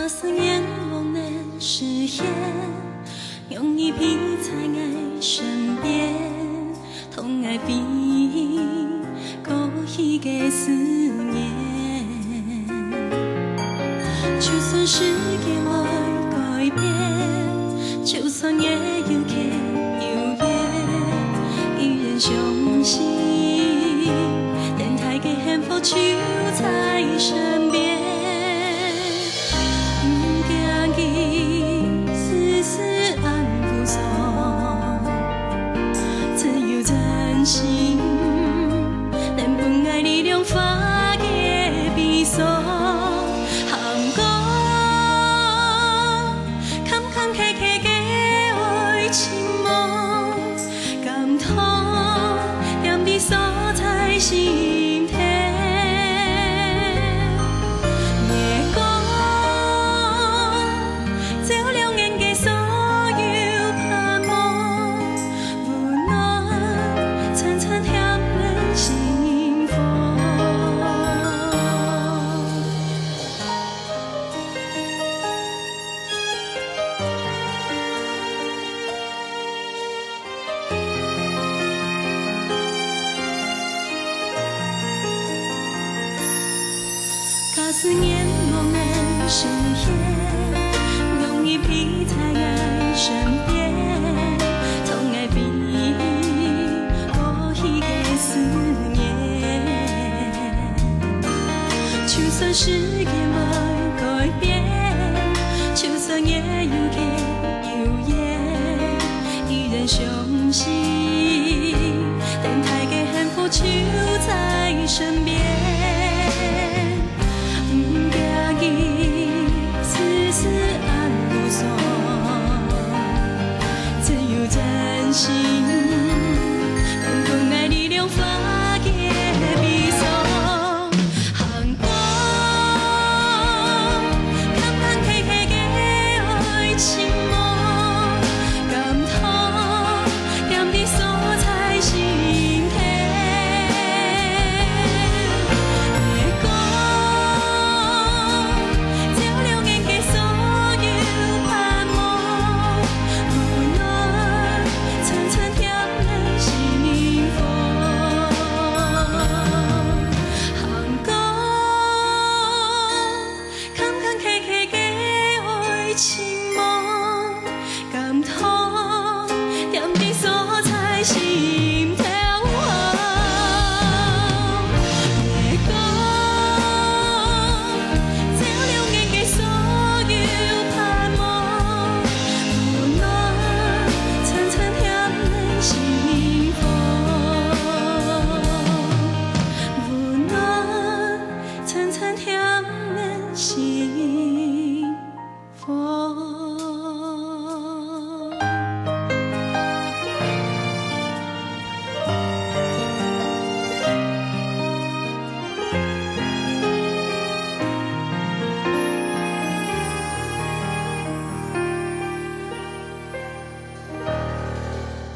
假使愿望能实现，用一披在我身边，同爱比过去的思念。就算世界会改变，就算夜又刻又夜，依然相信电台的幸福就在身边。心，能分爱力量发嘅悲伤，含过坎坎坷坷嘅爱情梦，感痛踮伫所在心底。月光照亮眼嘅所有盼望，无奈层层添满幸福。假使愿望能实现，用一披在我身边，同爱比过去的思念。就算世界会改变，就算夜又刻又夜，依然相信电台的幸福就在身边。心，能分爱力量发嘅悲伤，含过坎坎坷坷嘅爱情梦，感痛踮伫所在心底。月光照亮眼嘅所有盼望，无奈层层添满幸福，含过坎坎坷坷的爱情梦，感痛踮伫所在心头。月光照亮眼嘅所有盼望，无奈层层添满幸福，无奈层层添满幸福。